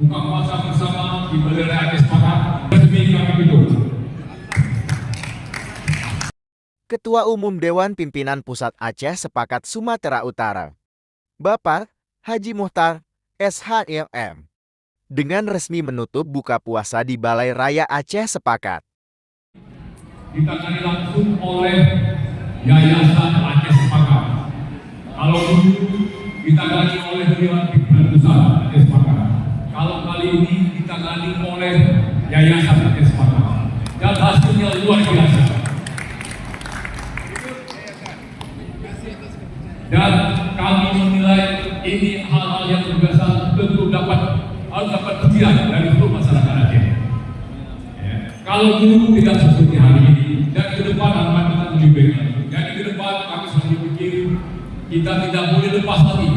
buka puasa bersama di Balai Raya Aceh Sepakat resmi kami tutup. Ketua Umum Dewan Pimpinan Pusat Aceh Sepakat Sumatera Utara, Bapak Haji Muhtar SHLM, dengan resmi menutup buka puasa di Balai Raya Aceh Sepakat. Ditangani langsung oleh Yayasan Aceh Sepakat. Kalau dulu ditangani oleh Dewan Pimpinan Pusat Aceh Sepakat. Kalau kali ini ditangani oleh Yayasan Aceh Sepakat. Dan hasilnya luar biasa. Dan kami menilai ini hal-hal yang berbiasa tentu harus dapat pujian dari seluruh masyarakat Aceh. Ya. Kalau dulu tidak seperti hari ini, dan ke depan harapan kita lebih baik lagi. Dan ke depan kami selalu berpikir kita tidak boleh lepas lagi.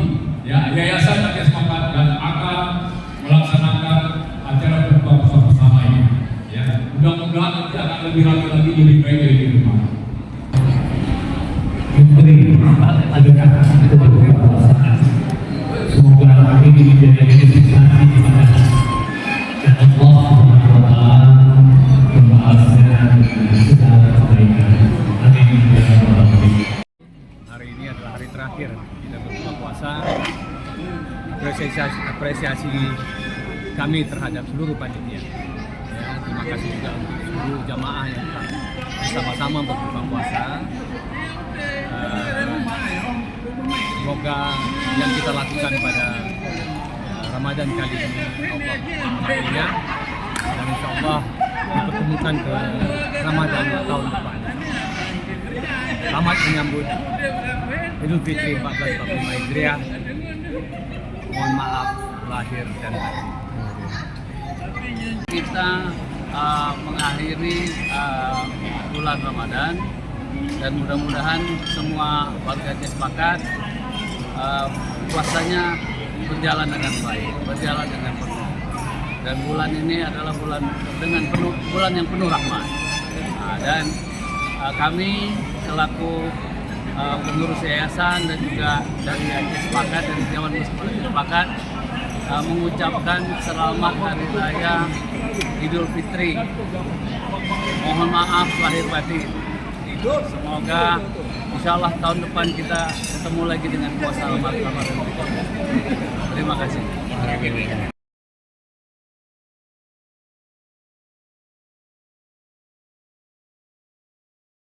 Ya, Yayasan Aceh Sepakat dan akan melaksanakan acara buka puasa bersama ini. Ya, mudah-mudahan nanti akan lebih ramai lagi, lebih baik dari ke depan. Semoga ini menjadi inspirasi kepada Allah SWT membahasnya dengan segala kebaikan. Amin. Hari ini adalah hari terakhir kita berbuka puasa. Apresiasi kami terhadap seluruh panitia. Ya, terima kasih juga untuk seluruh jamaah yang telah bersama-sama berbuka puasa. Semoga yang kita lakukan pada Ramadan kali ini Allah berkahnya, dan insya Allah dipertemukan ke Ramadan tahun depan. Selamat menyambut Idul Fitri 1445 Hijriah. Mohon maaf lahir dan batin. Kita mengakhiri bulan Ramadan, dan mudah-mudahan semua warga Aceh Sepakat puasanya berjalan dengan baik, berjalan dengan penuh. Dan bulan ini adalah bulan yang penuh rahmat. Dan kami selaku pengurus yayasan dan juga dari Aceh Sepakat dan Dewan Aceh Sepakat mengucapkan selamat Hari Raya Idul Fitri. Mohon maaf lahir batin. Semoga insya Allah tahun depan kita ketemu lagi dengan puasa Ramadan berikutnya. Terima kasih.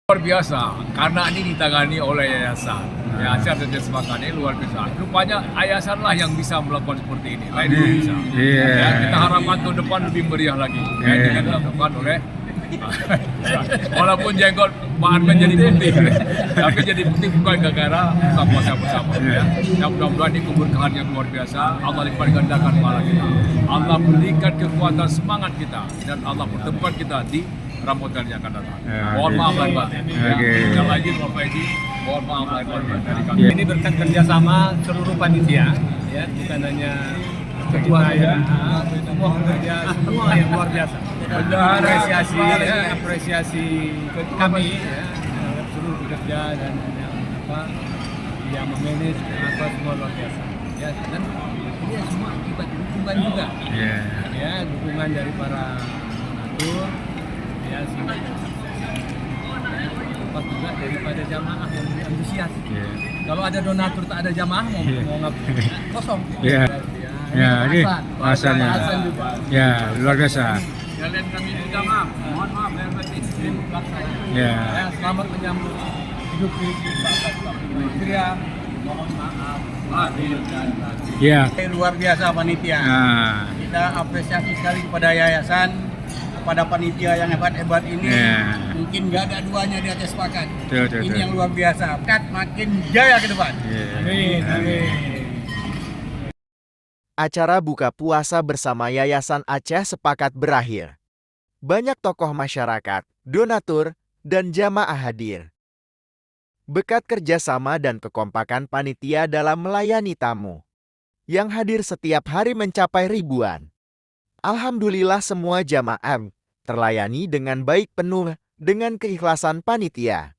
Luar biasa, karena ini ditangani oleh yayasan. Yayasan Aceh Sepakat ini luar biasa. Rupanya yayasan lah yang bisa melakukan seperti ini. Lain belum bisa. Ya, kita harapkan tahun depan lebih meriah lagi. Yang dilakukan oleh walaupun jenggot bahannya jadi putih, tapi jadi putih bukan gara-gara buka puasa bersama. Ya. Yang mudah-mudahan ini keberkahan yang luar biasa. Allah lipat gandakan pahala kita. Allah berikan kekuatan semangat kita, dan Allah pertemukan kita di Ramadan yang akan datang. Mohon maaf lahir batin. Sekali lagi Bapak Edi, mohon maaf lahir batin dari kami. Ini berkat kerjasama seluruh panitia, ya, bukan hanya ketua ya, semua kerja semua yang luar biasa. Apresiasi kami ya, seluruh pekerja dan yang memanage semua luar biasa. Ya, dan ini semua akibat dukungan juga. Ya, dukungan dari para donatur, ya, lepas juga daripada jamaah yang antusias. Kalau ada donatur tak ada jamaah mau ngapain? Kosong. Ya, ini bahasanya. Ya, luar biasa. Kalian kami minta maaf, mohon maaf lahir batin. Ya. Selamat menyambut Idul Fitri 1445 Hijriah. Mohon maaf lahir dan batin. Ya. Luar biasa panitia. Kita apresiasi sekali kepada yayasan, kepada panitia yang hebat-hebat ini. Mungkin nggak ada duanya di Aceh Sepakat. Ini yang luar biasa. Makin jaya ke depan. Amin. Amin. Acara buka puasa bersama Yayasan Aceh Sepakat berakhir. Banyak tokoh masyarakat, donatur, dan jamaah hadir. Berkat kerjasama dan kekompakan panitia dalam melayani tamu, yang hadir setiap hari mencapai ribuan. Alhamdulillah semua jamaah terlayani dengan baik penuh dengan keikhlasan panitia.